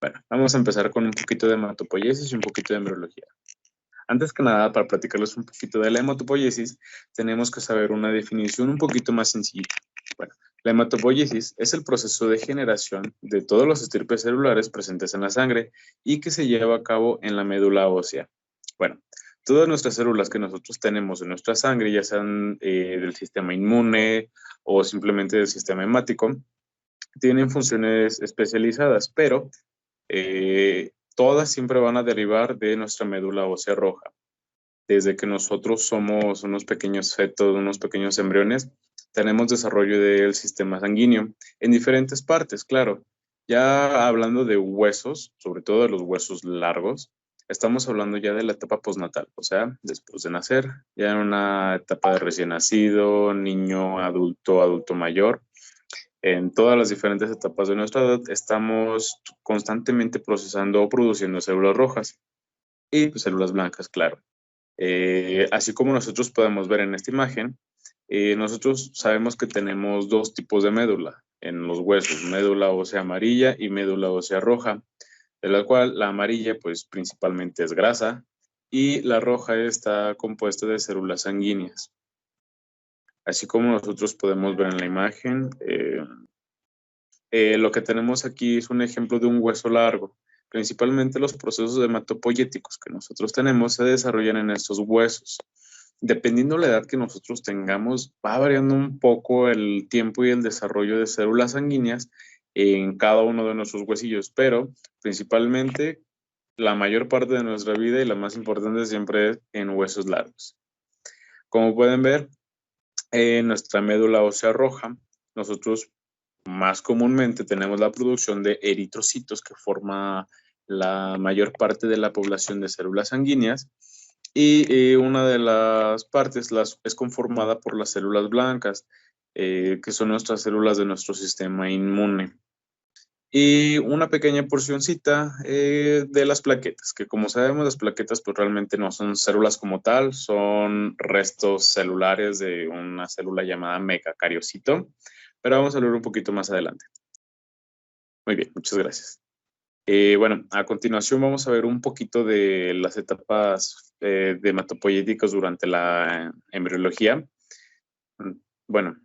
Bueno, vamos a empezar con un poquito de hematopoiesis y un poquito de embriología. Antes que nada, para platicarles un poquito de la hematopoiesis, tenemos que saber una definición un poquito más sencilla. Bueno, la hematopoiesis es el proceso de generación de todos los estirpes celulares presentes en la sangre y que se lleva a cabo en la médula ósea. Bueno, todas nuestras células que nosotros tenemos en nuestra sangre, ya sean del sistema inmune o simplemente del sistema hemático, tienen funciones especializadas, pero todas siempre van a derivar de nuestra médula ósea roja. Desde que nosotros somos unos pequeños fetos, unos pequeños embriones, tenemos desarrollo del sistema sanguíneo en diferentes partes, claro. Ya hablando de huesos, sobre todo de los huesos largos, estamos hablando ya de la etapa postnatal, o sea, después de nacer, ya en una etapa de recién nacido, niño, adulto, adulto mayor. En todas las diferentes etapas de nuestra edad estamos constantemente procesando o produciendo células rojas y pues, células blancas, claro. Así como nosotros podemos ver en esta imagen, nosotros sabemos que tenemos dos tipos de médula en los huesos, médula ósea amarilla y médula ósea roja, de la cual la amarilla pues principalmente es grasa y la roja está compuesta de células sanguíneas. Así como nosotros podemos ver en la imagen, lo que tenemos aquí es un ejemplo de un hueso largo. Principalmente los procesos hematopoyéticos que nosotros tenemos se desarrollan en estos huesos. Dependiendo de la edad que nosotros tengamos, va variando un poco el tiempo y el desarrollo de células sanguíneas en cada uno de nuestros huesillos, pero principalmente la mayor parte de nuestra vida y la más importante siempre es en huesos largos. Como pueden ver, en nuestra médula ósea roja, nosotros más comúnmente tenemos la producción de eritrocitos que forma la mayor parte de la población de células sanguíneas y una de las partes es conformada por las células blancas, que son nuestras células de nuestro sistema inmune. Y una pequeña porcioncita de las plaquetas, que como sabemos las plaquetas pues realmente no son células como tal, son restos celulares de una célula llamada megacariocito, pero vamos a hablar un poquito más adelante. Muy bien, muchas gracias. Bueno, a continuación vamos a ver un poquito de las etapas de hematopoyéticas durante la embriología. Bueno,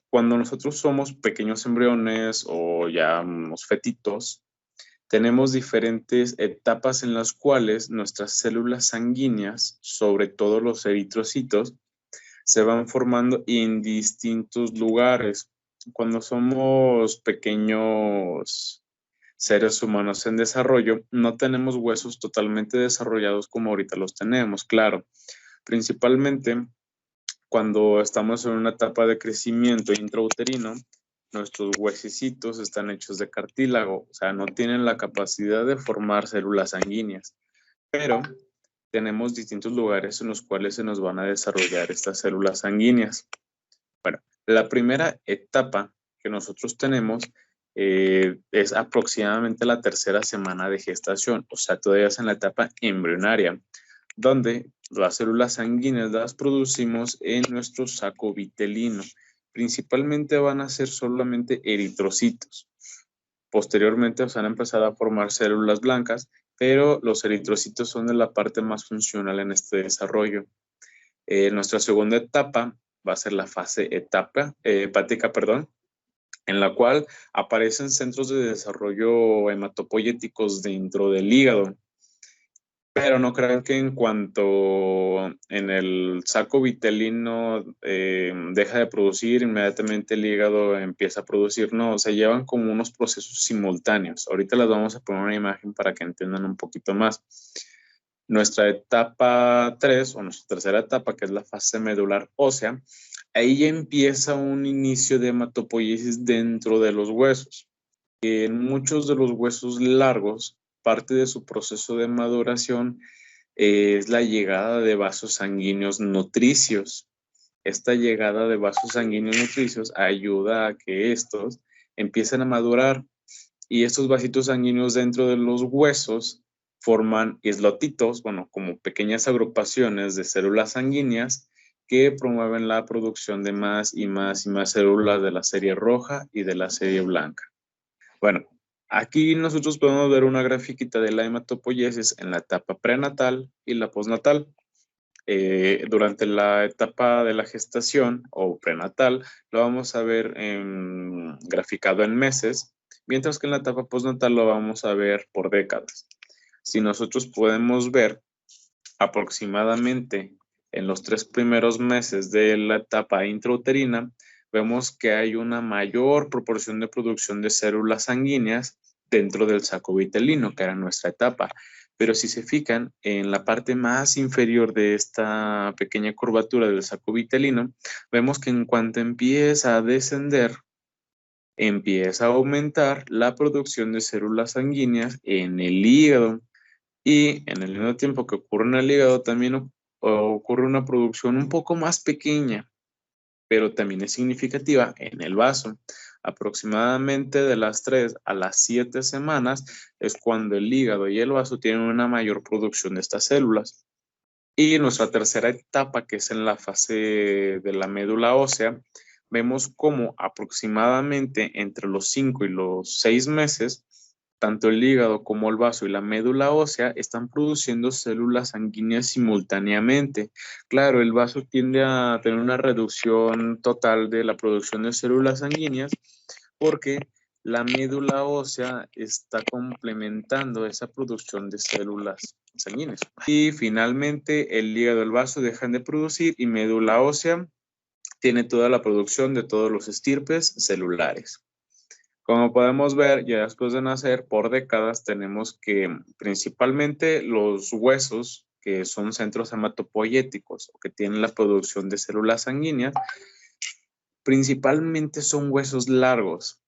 cuando nosotros somos pequeños embriones o ya unos fetitos, tenemos diferentes etapas en las cuales nuestras células sanguíneas, sobre todo los eritrocitos, se van formando en distintos lugares. Cuando somos pequeños seres humanos en desarrollo, no tenemos huesos totalmente desarrollados como ahorita los tenemos, claro. Principalmente cuando estamos en una etapa de crecimiento intrauterino, nuestros huesecitos están hechos de cartílago, o sea, no tienen la capacidad de formar células sanguíneas, pero tenemos distintos lugares en los cuales se nos van a desarrollar estas células sanguíneas. Bueno, la primera etapa que nosotros tenemos es aproximadamente la tercera semana de gestación, o sea, todavía es en la etapa embrionaria, donde las células sanguíneas las producimos en nuestro saco vitelino. Principalmente van a ser solamente eritrocitos. Posteriormente se han empezado a formar células blancas, pero los eritrocitos son de la parte más funcional en este desarrollo. Nuestra segunda etapa va a ser la fase hepática, en la cual aparecen centros de desarrollo hematopoyéticos dentro del hígado. Pero no crean que en cuanto en el saco vitelino deja de producir, inmediatamente el hígado empieza a producir. No, se llevan como unos procesos simultáneos. Ahorita les vamos a poner una imagen para que entiendan un poquito más. Nuestra etapa 3 o nuestra tercera etapa, que es la fase medular ósea, ahí ya empieza un inicio de hematopoiesis dentro de los huesos. En muchos de los huesos largos, parte de su proceso de maduración es la llegada de vasos sanguíneos nutricios. Esta llegada de vasos sanguíneos nutricios ayuda a que estos empiecen a madurar y estos vasitos sanguíneos dentro de los huesos forman islotitos, bueno, como pequeñas agrupaciones de células sanguíneas que promueven la producción de más y más y más células de la serie roja y de la serie blanca. Bueno, Aquí nosotros podemos ver una grafiquita de la hematopoiesis en la etapa prenatal y la postnatal. Durante la etapa de la gestación o prenatal lo vamos a ver graficado en meses, mientras que en la etapa postnatal lo vamos a ver por décadas. Si nosotros podemos ver aproximadamente en los 3 primeros meses de la etapa intrauterina, vemos que hay una mayor proporción de producción de células sanguíneas dentro del saco vitelino, que era nuestra etapa. Pero si se fijan, en la parte más inferior de esta pequeña curvatura del saco vitelino, vemos que en cuanto empieza a descender, empieza a aumentar la producción de células sanguíneas en el hígado. Y en el mismo tiempo que ocurre en el hígado, también ocurre una producción un poco más pequeña, pero también es significativa en el vaso. Aproximadamente de las 3 a las 7 semanas es cuando el hígado y el vaso tienen una mayor producción de estas células. Y nuestra tercera etapa, que es en la fase de la médula ósea, vemos cómo aproximadamente entre los 5 y los 6 meses, tanto el hígado como el vaso y la médula ósea están produciendo células sanguíneas simultáneamente. Claro, el vaso tiende a tener una reducción total de la producción de células sanguíneas porque la médula ósea está complementando esa producción de células sanguíneas. Y finalmente el hígado y el vaso dejan de producir y médula ósea tiene toda la producción de todos los estirpes celulares. Como podemos ver, ya después de nacer, por décadas tenemos que principalmente los huesos, que son centros hematopoyéticos o que tienen la producción de células sanguíneas, principalmente son huesos largos.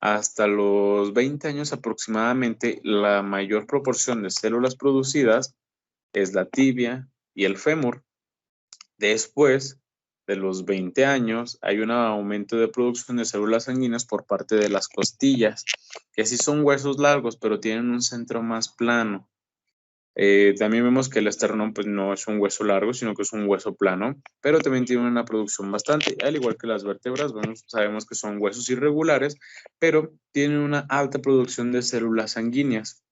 Hasta los 20 años aproximadamente, la mayor proporción de células producidas es la tibia y el fémur. Después de los 20 años, hay un aumento de producción de células sanguíneas por parte de las costillas, que sí son huesos largos, pero tienen un centro más plano. También vemos que el esternón pues, no es un hueso largo, sino que es un hueso plano, pero también tiene una producción bastante, al igual que las vértebras, sabemos que son huesos irregulares, pero tienen una alta producción de células sanguíneas.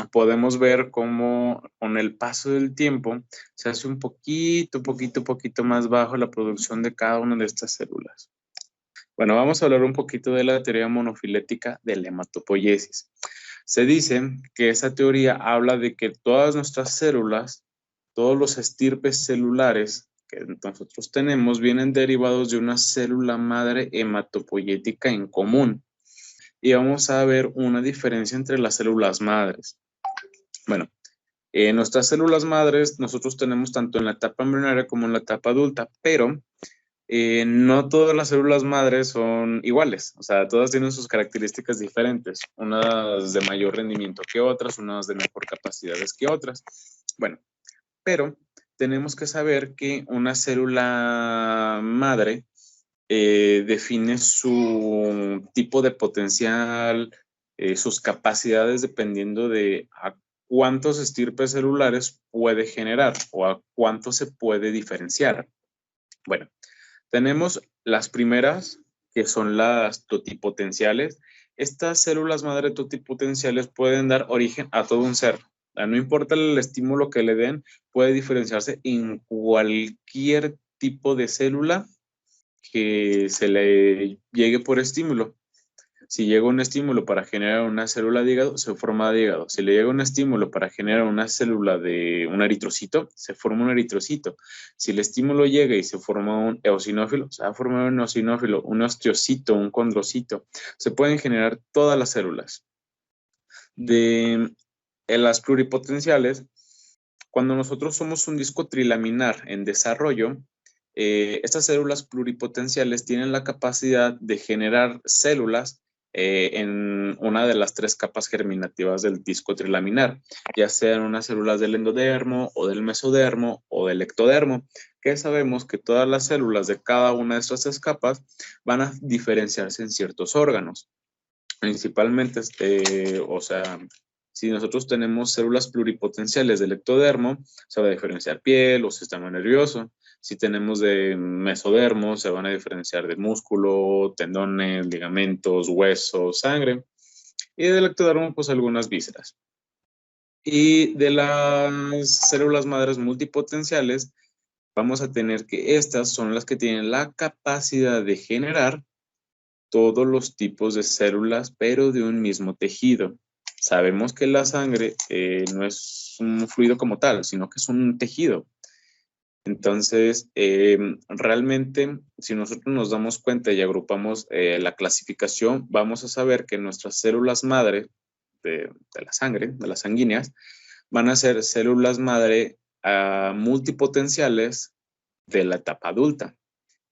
Podemos ver cómo con el paso del tiempo se hace un poquito más bajo la producción de cada una de estas células. Bueno, vamos a hablar un poquito de la teoría monofilética de la hematopoiesis. Se dice que esa teoría habla de que todas nuestras células, todos los estirpes celulares que nosotros tenemos vienen derivados de una célula madre hematopoyética en común. Y vamos a ver una diferencia entre las células madres. Bueno, nuestras células madres nosotros tenemos tanto en la etapa embrionaria como en la etapa adulta, pero no todas las células madres son iguales, o sea, todas tienen sus características diferentes, unas de mayor rendimiento que otras, unas de mejor capacidades que otras. Bueno, pero tenemos que saber que una célula madre define su tipo de potencial, sus capacidades dependiendo de a cuántos estirpes celulares puede generar o a cuánto se puede diferenciar. Bueno, tenemos las primeras, que son las totipotenciales. Estas células madre totipotenciales pueden dar origen a todo un ser. No importa el estímulo que le den, puede diferenciarse en cualquier tipo de célula que se le llegue por estímulo. Si llega un estímulo para generar una célula de hígado, se forma de hígado. Si le llega un estímulo para generar una célula de un eritrocito, se forma un eritrocito. Si el estímulo llega y se forma un eosinófilo, se va a formar un eosinófilo, un osteocito, un condrocito. Se pueden generar todas las células. En las pluripotenciales, cuando nosotros somos un disco trilaminar en desarrollo, estas células pluripotenciales tienen la capacidad de generar células en una de las 3 capas germinativas del disco trilaminar, ya sean unas células del endodermo o del mesodermo o del ectodermo, que sabemos que todas las células de cada una de estas 3 capas van a diferenciarse en ciertos órganos. Principalmente, si nosotros tenemos células pluripotenciales del ectodermo, se va a diferenciar piel o sistema nervioso. Si tenemos de mesodermo, se van a diferenciar de músculo, tendones, ligamentos, huesos, sangre. y del ectodermo, pues algunas vísceras. Y de las células madres multipotenciales, vamos a tener que estas son las que tienen la capacidad de generar todos los tipos de células, pero de un mismo tejido. Sabemos que la sangre no es un fluido como tal, sino que es un tejido. Entonces, realmente, si nosotros nos damos cuenta y agrupamos la clasificación, vamos a saber que nuestras células madre de la sangre, de las sanguíneas, van a ser células madre multipotenciales de la etapa adulta.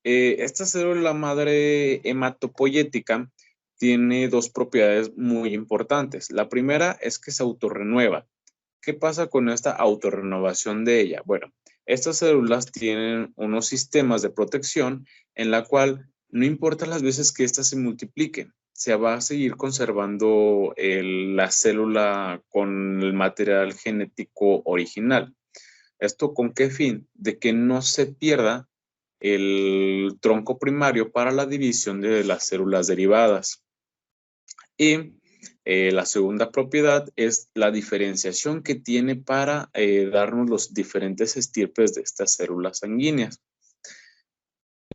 Esta célula madre hematopoyética tiene dos propiedades muy importantes. La primera es que se autorrenueva. ¿Qué pasa con esta autorrenovación de ella? Bueno, estas células tienen unos sistemas de protección en la cual no importa las veces que ésta se multiplique, se va a seguir conservando la célula con el material genético original. ¿Esto con qué fin? De que no se pierda el tronco primario para la división de las células derivadas. Y la segunda propiedad es la diferenciación que tiene para darnos los diferentes estirpes de estas células sanguíneas.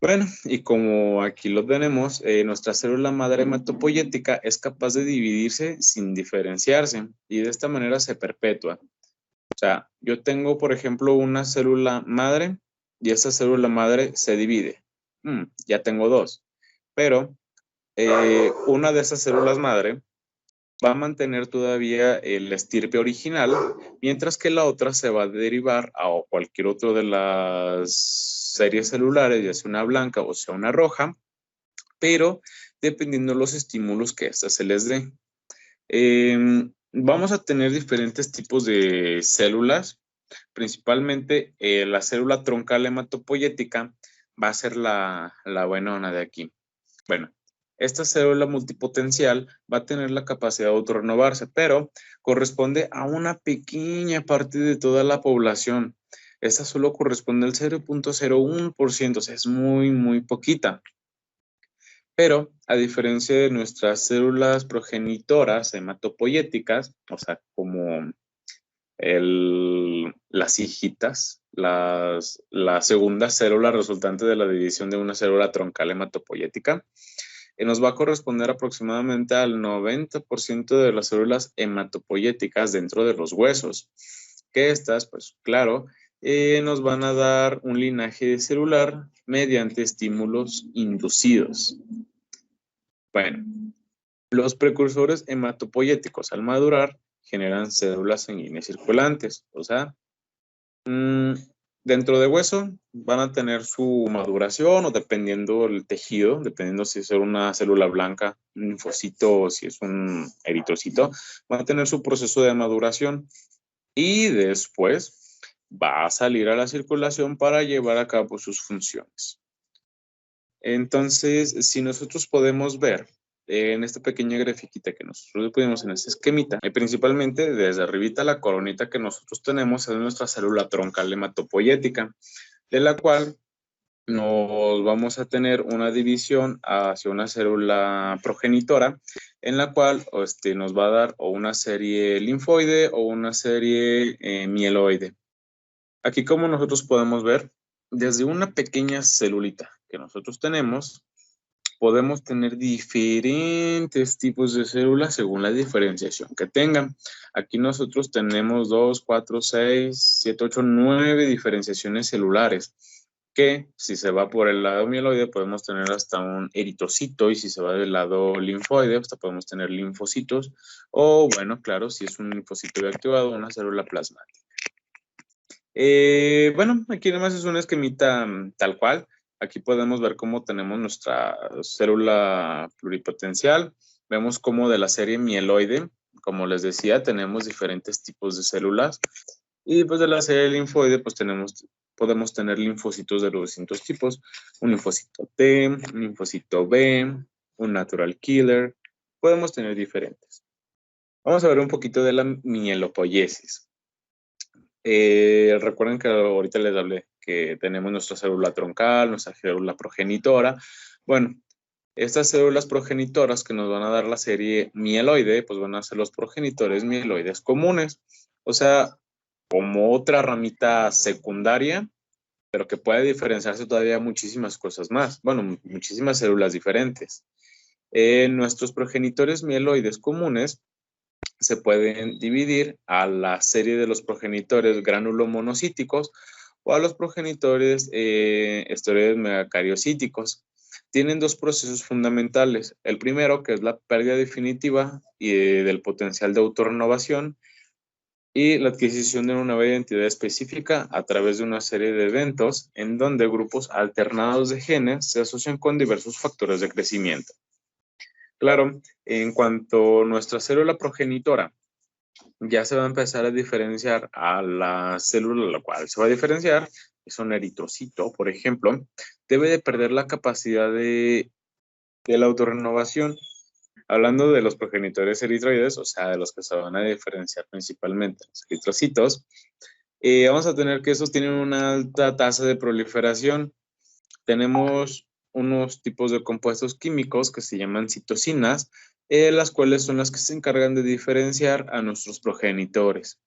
Bueno, y como aquí lo tenemos, nuestra célula madre hematopoyética es capaz de dividirse sin diferenciarse y de esta manera se perpetúa. O sea, yo tengo, por ejemplo, una célula madre y esa célula madre se divide. Ya tengo dos, pero una de esas células madre va a mantener todavía el estirpe original, mientras que la otra se va a derivar a cualquier otro de las series celulares, ya sea una blanca o sea una roja, pero dependiendo de los estímulos que ésta se les dé. Vamos a tener diferentes tipos de células, principalmente la célula troncal hematopoyética va a ser la buenona de aquí. Bueno, esta célula multipotencial va a tener la capacidad de autorrenovarse, pero corresponde a una pequeña parte de toda la población. Esta solo corresponde al 0.01%, o sea, es muy, muy poquita. Pero, a diferencia de nuestras células progenitoras hematopoyéticas, o sea, como las hijitas, la segunda célula resultante de la división de una célula troncal hematopoyética, nos va a corresponder aproximadamente al 90% de las células hematopoyéticas dentro de los huesos, que estas, pues claro, nos van a dar un linaje celular mediante estímulos inducidos. Bueno, los precursores hematopoyéticos al madurar generan células sanguíneas circulantes, o sea, dentro de hueso van a tener su maduración o dependiendo del tejido, dependiendo si es una célula blanca, un linfocito o si es un eritrocito, van a tener su proceso de maduración y después va a salir a la circulación para llevar a cabo sus funciones. Entonces, si nosotros podemos ver en esta pequeña grafiquita que nosotros pudimos en este esquemita, principalmente desde arribita la coronita que nosotros tenemos es nuestra célula troncal hematopoyética, de la cual nos vamos a tener una división hacia una célula progenitora, en la cual nos va a dar o una serie linfoide o una serie mieloide. Aquí como nosotros podemos ver, desde una pequeña celulita que nosotros tenemos, podemos tener diferentes tipos de células según la diferenciación que tengan. Aquí nosotros tenemos 2, 4, 6, 7, 8, 9 diferenciaciones celulares, que si se va por el lado mieloide podemos tener hasta un eritrocito y si se va del lado linfoide hasta podemos tener linfocitos o bueno, claro, si es un linfocito activado, una célula plasmática. Bueno, aquí nada más es un esquemita tal cual. Aquí podemos ver cómo tenemos nuestra célula pluripotencial. Vemos cómo de la serie mieloide, como les decía, tenemos diferentes tipos de células. Y pues de la serie linfoide, pues podemos tener linfocitos de los distintos tipos. Un linfocito T, un linfocito B, un natural killer. Podemos tener diferentes. Vamos a ver un poquito de la mielopoiesis. Recuerden que ahorita les hablé que tenemos nuestra célula troncal, nuestra célula progenitora. Bueno, Estas células progenitoras que nos van a dar la serie mieloide, pues van a ser los progenitores mieloides comunes. O sea, como otra ramita secundaria, pero que puede diferenciarse todavía muchísimas cosas más. Bueno, muchísimas células diferentes. Nuestros progenitores mieloides comunes se pueden dividir a la serie de los progenitores granulomonocíticos o a los progenitores esteroides megacariocíticos. Tienen dos procesos fundamentales. El primero, que es la pérdida definitiva del potencial de autorrenovación, y la adquisición de una nueva identidad específica a través de una serie de eventos en donde grupos alternados de genes se asocian con diversos factores de crecimiento. Claro, en cuanto a nuestra célula progenitora ya se va a empezar a diferenciar a la célula a la cual se va a diferenciar, es un eritrocito, por ejemplo, debe de perder la capacidad de la autorrenovación. Hablando de los progenitores eritroides, o sea, de los que se van a diferenciar principalmente los eritrocitos, vamos a tener que esos tienen una alta tasa de proliferación. Tenemos unos tipos de compuestos químicos que se llaman citocinas, las cuales son las que se encargan de diferenciar a nuestros progenitores.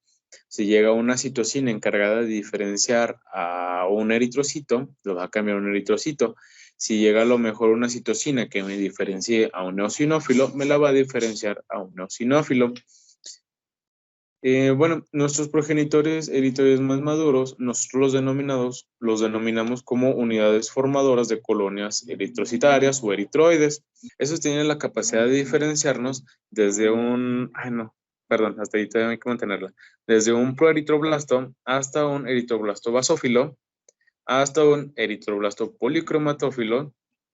Si llega una citocina encargada de diferenciar a un eritrocito, lo va a cambiar a un eritrocito. Si llega a lo mejor una citocina que me diferencie a un eosinófilo, me la va a diferenciar a un eosinófilo. Bueno, nuestros progenitores eritroides más maduros, nosotros los denominamos como unidades formadoras de colonias eritrocitarias o eritroides. Esos tienen la capacidad de diferenciarnos desde hasta ahí también hay que mantenerla. Desde un proeritroblasto hasta un eritroblasto basófilo, hasta un eritroblasto policromatófilo,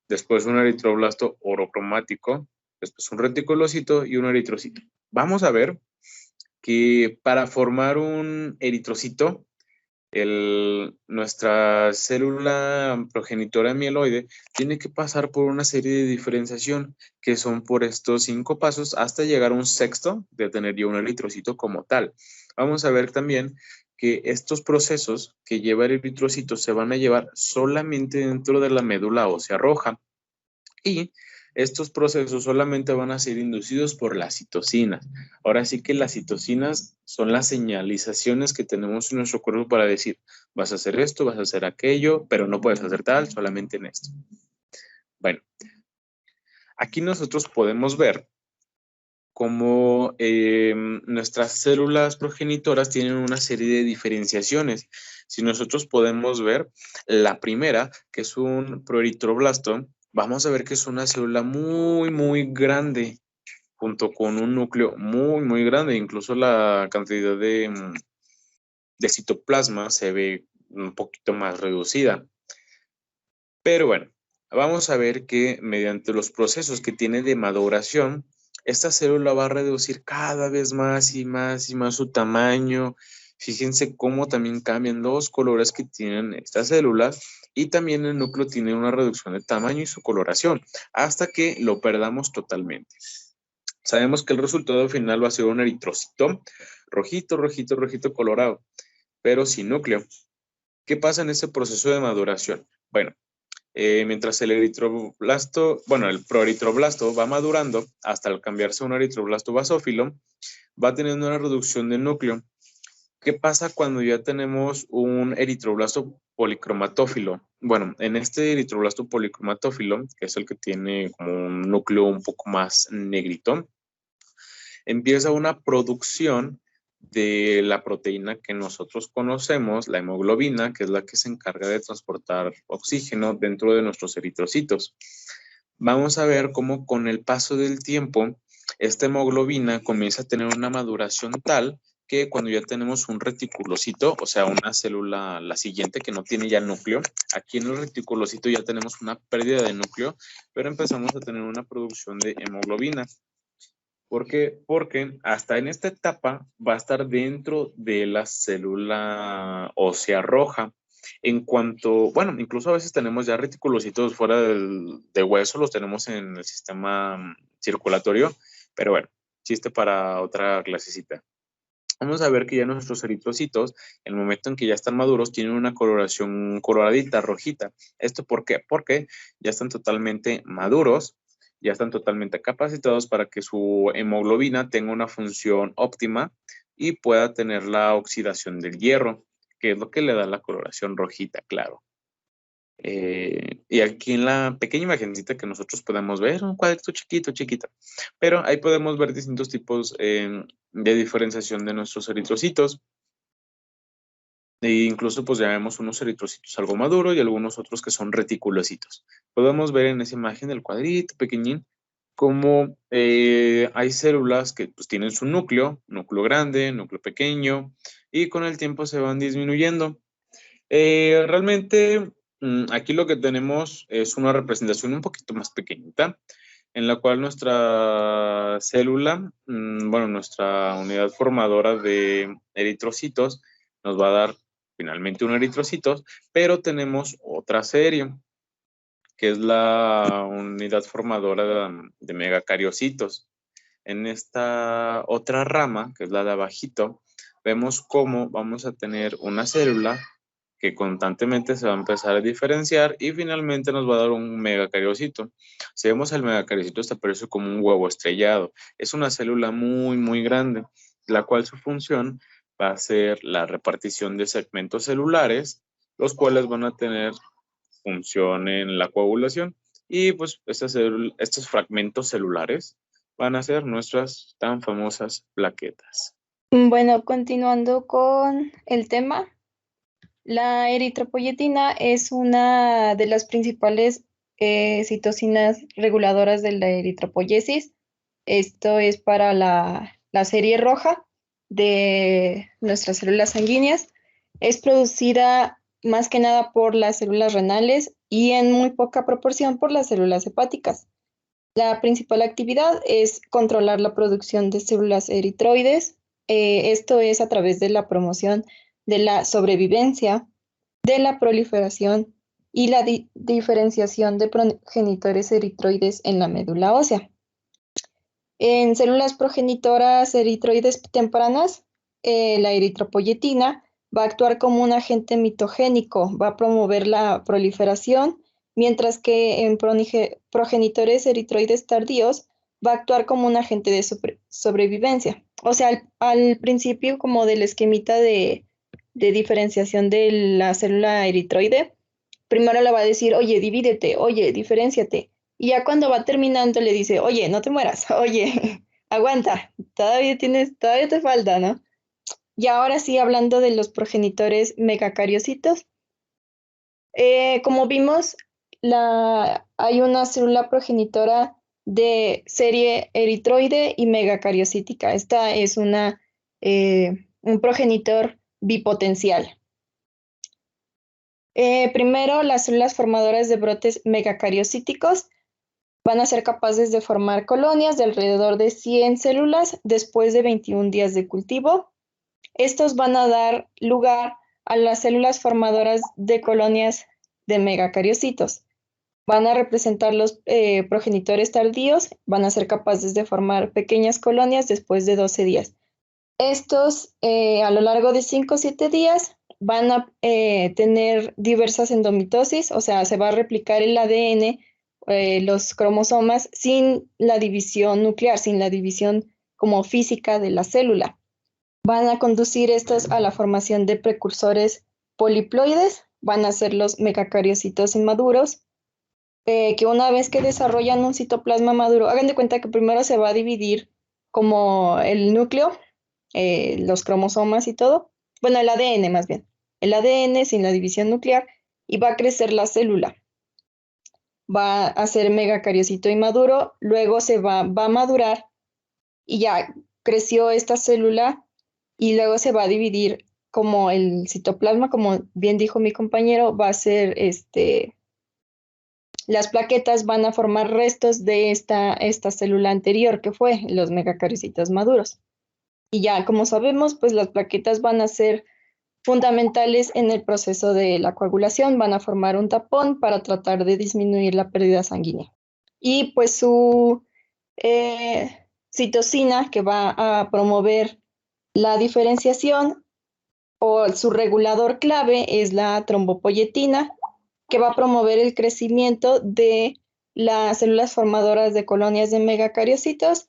después un eritroblasto orocromático, después un reticulocito y un eritrocito. Vamos a ver que para formar un eritrocito, nuestra célula progenitora mieloide tiene que pasar por una serie de diferenciación que son por estos 5 pasos hasta llegar a un sexto de tener ya un eritrocito como tal. Vamos a ver también que estos procesos que lleva el eritrocito se van a llevar solamente dentro de la médula ósea roja y estos procesos solamente van a ser inducidos por las citocinas. Ahora sí que las citocinas son las señalizaciones que tenemos en nuestro cuerpo para decir, vas a hacer esto, vas a hacer aquello, pero no puedes hacer tal, solamente en esto. Bueno, aquí nosotros podemos ver cómo nuestras células progenitoras tienen una serie de diferenciaciones. Si nosotros podemos ver la primera, que es un proeritroblasto, vamos a ver que es una célula muy, muy grande, junto con un núcleo muy, muy grande. Incluso la cantidad de citoplasma se ve un poquito más reducida. Pero bueno, vamos a ver que mediante los procesos que tiene de maduración, esta célula va a reducir cada vez más y más y más su tamaño. Fíjense cómo también cambian los colores que tienen estas células y también el núcleo tiene una reducción de tamaño y su coloración hasta que lo perdamos totalmente. Sabemos que el resultado final va a ser un eritrocito rojito, rojito, rojito colorado, pero sin núcleo. ¿Qué pasa en ese proceso de maduración? Bueno, mientras el el proeritroblasto va madurando hasta el cambiarse a un eritroblasto basófilo, va teniendo una reducción de núcleo. ¿Qué pasa cuando ya tenemos un eritroblasto policromatófilo? Bueno, en este eritroblasto policromatófilo, que es el que tiene como un núcleo un poco más negrito, empieza una producción de la proteína que nosotros conocemos, la hemoglobina, que es la que se encarga de transportar oxígeno dentro de nuestros eritrocitos. Vamos a ver cómo con el paso del tiempo, esta hemoglobina comienza a tener una maduración tal que cuando ya tenemos un reticulocito, o sea, una célula, la siguiente que no tiene ya núcleo, aquí en el reticulocito ya tenemos una pérdida de núcleo, pero empezamos a tener una producción de hemoglobina. ¿Por qué? Porque hasta en esta etapa va a estar dentro de la célula ósea roja. En cuanto, bueno, incluso a veces tenemos ya reticulocitos fuera de hueso, los tenemos en el sistema circulatorio, pero bueno, chiste para otra clasecita. Vamos a ver que ya nuestros eritrocitos, en el momento en que ya están maduros, tienen una coloración coloradita, rojita. ¿Esto por qué? Porque ya están totalmente maduros ya están totalmente capacitados para que su hemoglobina tenga una función óptima y pueda tener la oxidación del hierro, que es lo que le da la coloración rojita, claro. Y aquí en la pequeña imagencita que nosotros podemos ver, un cuadrito chiquito, chiquito, pero ahí podemos ver distintos tipos de diferenciación de nuestros eritrocitos. E incluso pues ya vemos unos eritrocitos algo maduros y algunos otros que son reticulocitos. Podemos ver en esa imagen el cuadrito pequeñín cómo hay células que pues tienen su núcleo grande, núcleo pequeño, y con el tiempo se van disminuyendo. Realmente aquí lo que tenemos es una representación un poquito más pequeñita, en la cual nuestra célula, bueno, nuestra unidad formadora de eritrocitos nos va a dar finalmente un eritrocitos, pero tenemos otra serie, que es la unidad formadora de megacariocitos. En esta otra rama, que es la de abajito, vemos cómo vamos a tener una célula que constantemente se va a empezar a diferenciar y finalmente nos va a dar un megacariocito. Si vemos el megacariocito, este parece como un huevo estrellado. Es una célula muy, muy grande, la cual su función va a ser la repartición de segmentos celulares, los cuales van a tener función en la coagulación. Y pues estos fragmentos celulares van a ser nuestras tan famosas plaquetas. Bueno, continuando con el tema, la eritropoyetina es una de las principales citocinas reguladoras de la eritropoyesis. Esto es para la serie roja de nuestras células sanguíneas. Es producida más que nada por las células renales y en muy poca proporción por las células hepáticas. La principal actividad es controlar la producción de células eritroides. Esto es a través de la promoción de la sobrevivencia, de la proliferación y la diferenciación de progenitores eritroides en la médula ósea. En células progenitoras eritroides tempranas, la eritropoyetina va a actuar como un agente mitogénico, va a promover la proliferación, mientras que en progenitores eritroides tardíos va a actuar como un agente de sobrevivencia. O sea, al principio como del esquemita de diferenciación de la célula eritroide, primero le va a decir, oye, divídete, oye, diferénciate. Y ya cuando va terminando le dice, oye, no te mueras, oye, aguanta, todavía te falta, ¿no? Y ahora sí, hablando de los progenitores megacariocitos, como vimos, hay una célula progenitora de serie eritroide y megacariocítica. Esta es un progenitor bipotencial. Primero, las células formadoras de brotes megacariocíticos van a ser capaces de formar colonias de alrededor de 100 células después de 21 días de cultivo. Estos van a dar lugar a las células formadoras de colonias de megacariocitos. Van a representar los progenitores tardíos, van a ser capaces de formar pequeñas colonias después de 12 días. Estos, a lo largo de 5 o 7 días, van a tener diversas endomitosis, o sea, se va a replicar el ADN, los cromosomas, sin la división nuclear, sin la división como física de la célula. Van a conducir estos a la formación de precursores poliploides, van a ser los megacariocitos inmaduros, que una vez que desarrollan un citoplasma maduro, hagan de cuenta que primero se va a dividir como el núcleo, los cromosomas y todo, bueno, el ADN más bien, el ADN sin la división nuclear, y va a crecer la célula. Va a ser megacariocito inmaduro, luego va a madurar y ya creció esta célula y luego se va a dividir como el citoplasma, como bien dijo mi compañero, va a ser las plaquetas van a formar restos de esta célula anterior que fue los megacariocitos maduros. Y ya, como sabemos, pues las plaquetas van a ser fundamentales en el proceso de la coagulación, van a formar un tapón para tratar de disminuir la pérdida sanguínea. Y pues su citocina que va a promover la diferenciación o su regulador clave es la trombopoyetina, que va a promover el crecimiento de las células formadoras de colonias de megacariocitos,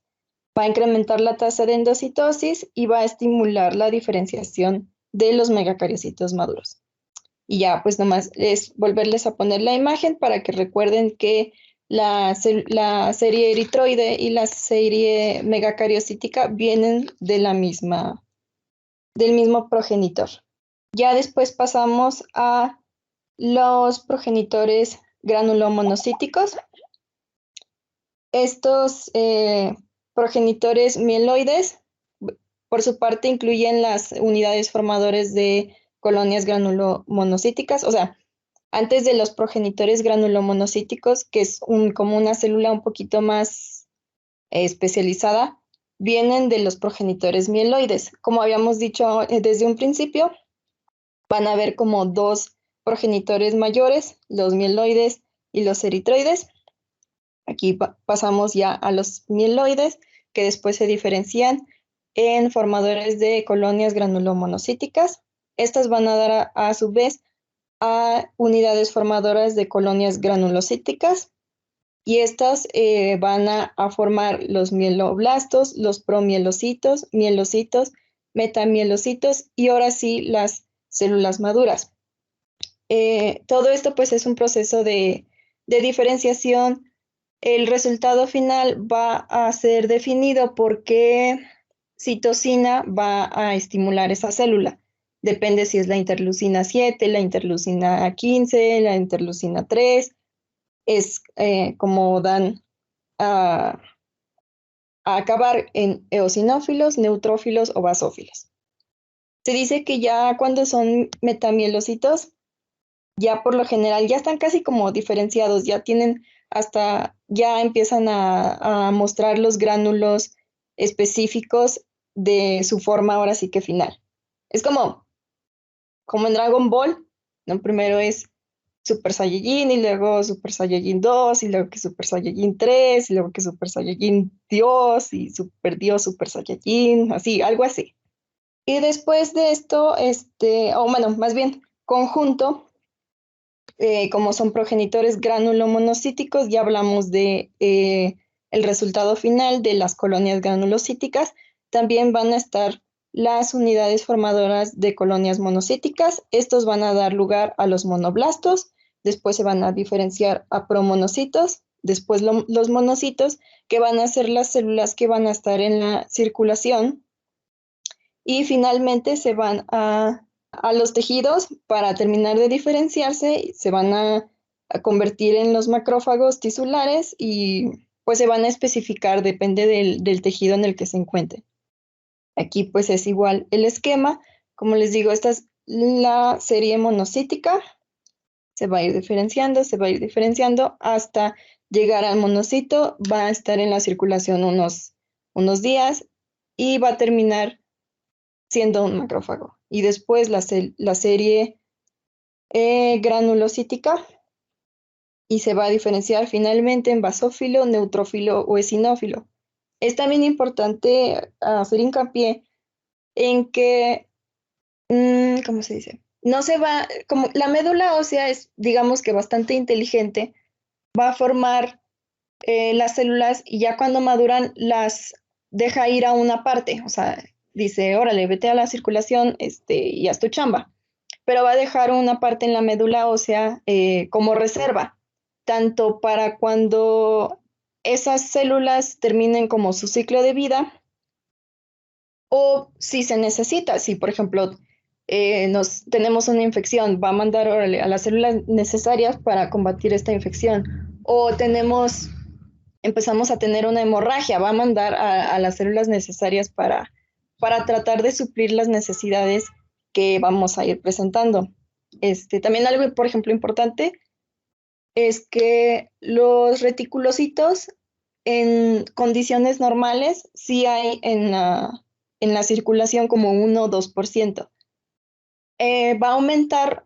va a incrementar la tasa de endocitosis y va a estimular la diferenciación de los megacariocitos maduros. Y ya, pues nomás es volverles a poner la imagen para que recuerden que la serie eritroide y la serie megacariocítica vienen de del mismo progenitor. Ya después pasamos a los progenitores granulomonocíticos. Estos progenitores mieloides, por su parte, incluyen las unidades formadoras de colonias granulomonocíticas, o sea, antes de los progenitores granulomonocíticos, que es como una célula un poquito más especializada, vienen de los progenitores mieloides. Como habíamos dicho desde un principio, van a haber como dos progenitores mayores, los mieloides y los eritroides. Aquí pasamos ya a los mieloides, que después se diferencian en formadores de colonias granulomonocíticas. Estas van a dar a su vez a unidades formadoras de colonias granulocíticas y estas van a formar los mieloblastos, los promielocitos, mielocitos, metamielocitos y ahora sí las células maduras. Todo esto pues es un proceso de diferenciación. El resultado final va a ser definido por qué citosina va a estimular esa célula. Depende si es la interleucina 7, la interleucina 15, la interleucina 3. Es como dan a acabar en eosinófilos, neutrófilos o basófilos. Se dice que ya cuando son metamielocitos, ya por lo general ya están casi como diferenciados, ya tienen ya empiezan a mostrar los gránulos específicos de su forma ahora sí que final. Es como en Dragon Ball, ¿no? Primero es Super Saiyajin y luego Super Saiyajin 2 y luego que Super Saiyajin 3 y luego que Super Saiyajin Dios y Super Dios Super Saiyajin, así, algo así. Y después de esto, o bueno, más bien conjunto, como son progenitores granulomonocíticos, ya hablamos de el resultado final de las colonias granulocíticas. También van a estar las unidades formadoras de colonias monocíticas. Estos van a dar lugar a los monoblastos, después se van a diferenciar a promonocitos, después los monocitos, que van a ser las células que van a estar en la circulación, y finalmente se van a los tejidos para terminar de diferenciarse, se van a convertir en los macrófagos tisulares y pues se van a especificar, depende del tejido en el que se encuentre. Aquí pues es igual el esquema, como les digo, esta es la serie monocítica, se va a ir diferenciando hasta llegar al monocito, va a estar en la circulación unos días y va a terminar siendo un macrófago. Y después la serie granulocítica y se va a diferenciar finalmente en basófilo, neutrófilo o eosinófilo. Es también importante hacer hincapié en que, ¿cómo se dice? No se va, como la médula ósea es, digamos que bastante inteligente, va a formar las células y ya cuando maduran las deja ir a una parte, o sea, dice, órale, vete a la circulación y haz tu chamba, pero va a dejar una parte en la médula ósea como reserva, tanto para cuando esas células terminen como su ciclo de vida o si se necesita, si por ejemplo tenemos una infección, va a mandar órale, a las células necesarias para combatir esta infección, o empezamos a tener una hemorragia, va a mandar a las células necesarias para tratar de suplir las necesidades que vamos a ir presentando. También algo, por ejemplo, importante es que los reticulocitos en condiciones normales sí hay en la circulación como 1 o 2%. Va a aumentar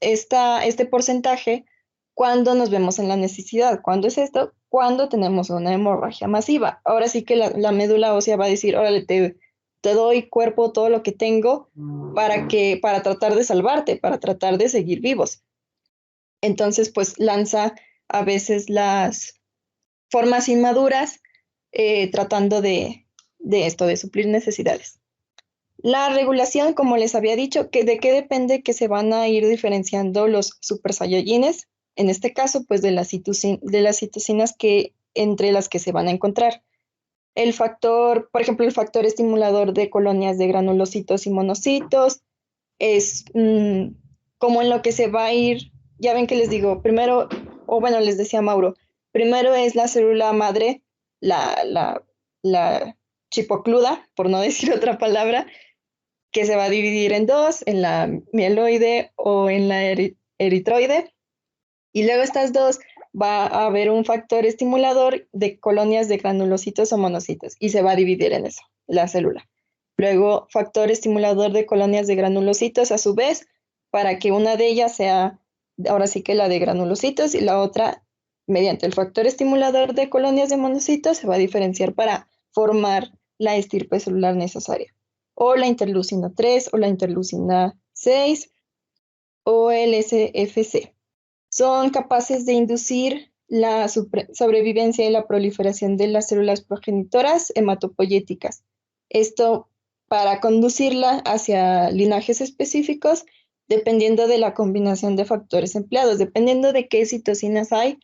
este porcentaje cuando nos vemos en la necesidad. ¿Cuándo es esto? Cuando tenemos una hemorragia masiva. Ahora sí que la médula ósea va a decir, órale, te doy cuerpo, todo lo que tengo para tratar de salvarte, para tratar de seguir vivos. Entonces, pues lanza a veces las formas inmaduras, tratando de esto, de suplir necesidades. La regulación, como les había dicho, ¿de qué depende que se van a ir diferenciando los super saiyajines? En este caso, pues de las citocinas entre las que se van a encontrar. El factor, por ejemplo, el factor estimulador de colonias de granulocitos y monocitos, es como en lo que se va a ir, ya ven que les digo, primero, o bueno, les decía Mauro, primero es la célula madre, la chipocluda, por no decir otra palabra, que se va a dividir en dos, en la mieloide o en la eritroide, y luego estas dos va a haber un factor estimulador de colonias de granulocitos o monocitos, y se va a dividir en eso, la célula. Luego, factor estimulador de colonias de granulocitos a su vez, para que una de ellas sea, ahora sí que la de granulocitos, y la otra, mediante el factor estimulador de colonias de monocitos, se va a diferenciar para formar la estirpe celular necesaria. O la interleucina 3, o la interleucina 6, o el SFC. Son capaces de inducir la sobrevivencia y la proliferación de las células progenitoras hematopoyéticas. Esto para conducirla hacia linajes específicos, dependiendo de la combinación de factores empleados, dependiendo de qué citocinas hay,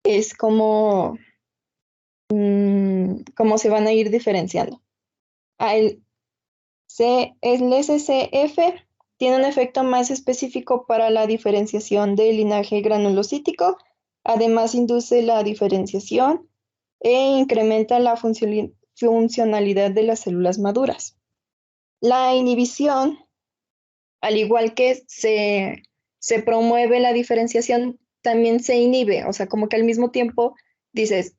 es como se van a ir diferenciando. El SCF tiene un efecto más específico para la diferenciación del linaje granulocítico, además induce la diferenciación e incrementa la funcionalidad de las células maduras. La inhibición, al igual que se promueve la diferenciación, también se inhibe, o sea, como que al mismo tiempo dices,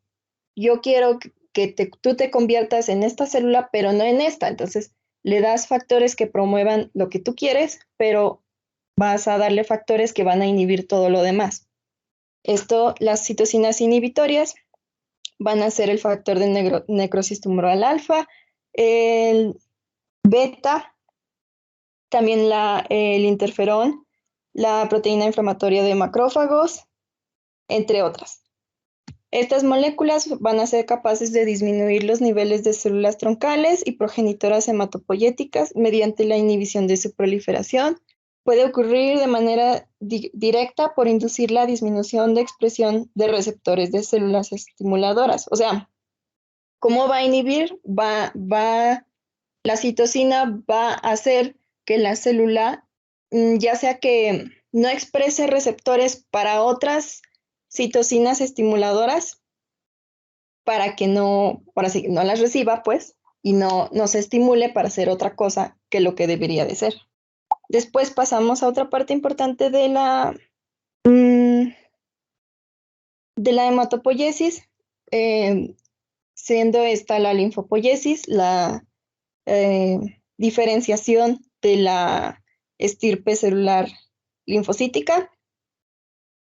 yo quiero que tú te conviertas en esta célula, pero no en esta, entonces le das factores que promuevan lo que tú quieres, pero vas a darle factores que van a inhibir todo lo demás. Esto, las citocinas inhibitorias van a ser el factor de necrosis tumoral alfa, el beta, también el interferón, la proteína inflamatoria de macrófagos, entre otras. Estas moléculas van a ser capaces de disminuir los niveles de células troncales y progenitoras hematopoyéticas mediante la inhibición de su proliferación. Puede ocurrir de manera directa por inducir la disminución de expresión de receptores de células estimuladoras. O sea, ¿cómo va a inhibir? La citocina va a hacer que la célula, ya sea que no exprese receptores para otras citocinas estimuladoras, para que no las reciba, pues, y no se estimule para hacer otra cosa que lo que debería de ser. Después pasamos a otra parte importante de la hematopoiesis, siendo esta la linfopoiesis, la diferenciación de la estirpe celular linfocítica.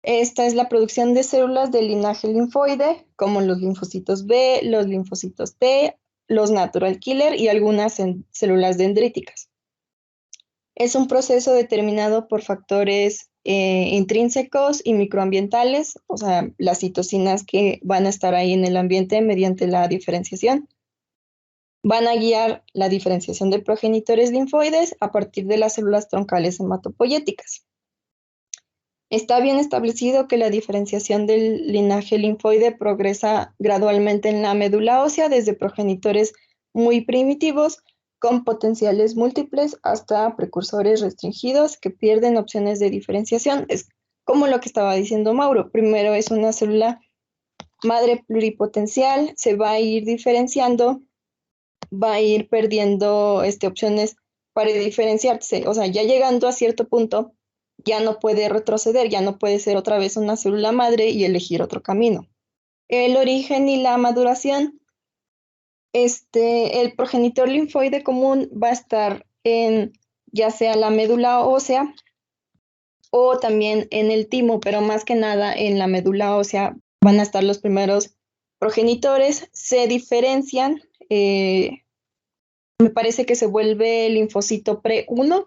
Esta es la producción de células del linaje linfoide, como los linfocitos B, los linfocitos T, los natural killer y algunas células dendríticas. Es un proceso determinado por factores intrínsecos y microambientales, o sea, las citocinas que van a estar ahí en el ambiente mediante la diferenciación. Van a guiar la diferenciación de progenitores linfoides a partir de las células troncales hematopoyéticas. Está bien establecido que la diferenciación del linaje linfoide progresa gradualmente en la médula ósea desde progenitores muy primitivos con potenciales múltiples hasta precursores restringidos que pierden opciones de diferenciación. Es como lo que estaba diciendo Mauro. Primero es una célula madre pluripotencial, se va a ir diferenciando, va a ir perdiendo opciones para diferenciarse. O sea, ya llegando a cierto punto, ya no puede retroceder, ya no puede ser otra vez una célula madre y elegir otro camino. El origen y la maduración. El progenitor linfoide común va a estar en ya sea la médula ósea o también en el timo, pero más que nada en la médula ósea van a estar los primeros progenitores, se diferencian, me parece que se vuelve linfocito pre-1,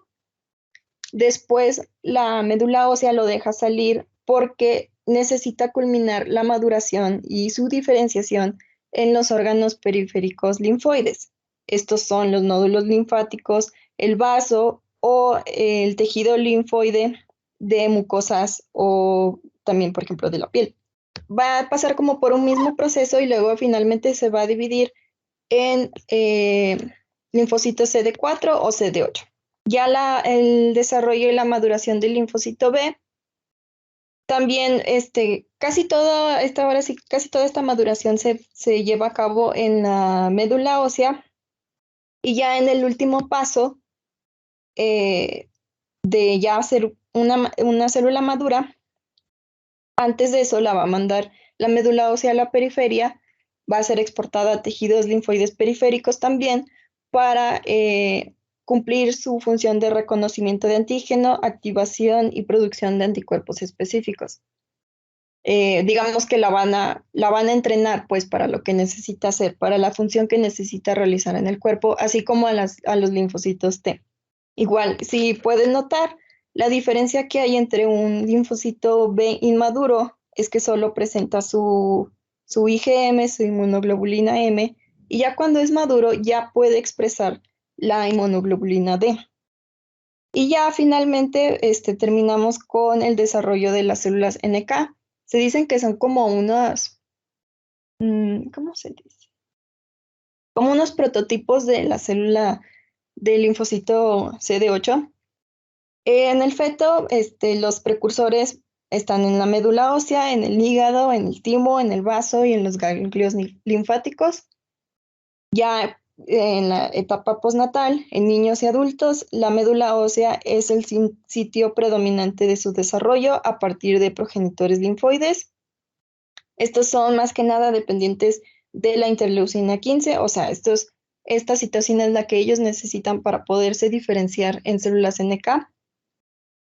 después la médula ósea lo deja salir porque necesita culminar la maduración y su diferenciación en los órganos periféricos linfoides. Estos son los nódulos linfáticos, el vaso o el tejido linfoide de mucosas o también, por ejemplo, de la piel. Va a pasar como por un mismo proceso y luego finalmente se va a dividir en linfocitos CD4 o CD8. Ya el desarrollo y la maduración del linfocito B, también casi toda esta maduración se lleva a cabo en la médula ósea, y ya en el último paso de ya hacer una célula madura, antes de eso la va a mandar la médula ósea a la periferia, va a ser exportada a tejidos linfoides periféricos también para cumplir su función de reconocimiento de antígeno, activación y producción de anticuerpos específicos. Digamos que la van a entrenar pues para lo que necesita hacer, para la función que necesita realizar en el cuerpo, así como a los linfocitos T. Igual, si pueden notar, la diferencia que hay entre un linfocito B inmaduro es que solo presenta su IgM, su inmunoglobulina M, y ya cuando es maduro ya puede expresar la inmunoglobulina D. Y ya finalmente terminamos con el desarrollo de las células NK. Se dicen que son como unos, ¿cómo se dice? Como unos prototipos de la célula del linfocito CD8. En el feto, los precursores están en la médula ósea, en el hígado, en el timo, en el vaso y en los ganglios linfáticos. Ya en la etapa postnatal, en niños y adultos, la médula ósea es el sitio predominante de su desarrollo a partir de progenitores linfoides. Estos son más que nada dependientes de la interleucina 15, o sea, esta citosina es la que ellos necesitan para poderse diferenciar en células NK,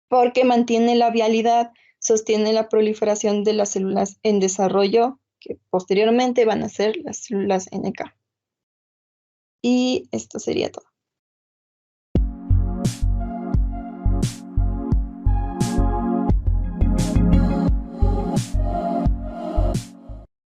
porque mantiene la vialidad, sostiene la proliferación de las células en desarrollo, que posteriormente van a ser las células NK. Y esto sería todo.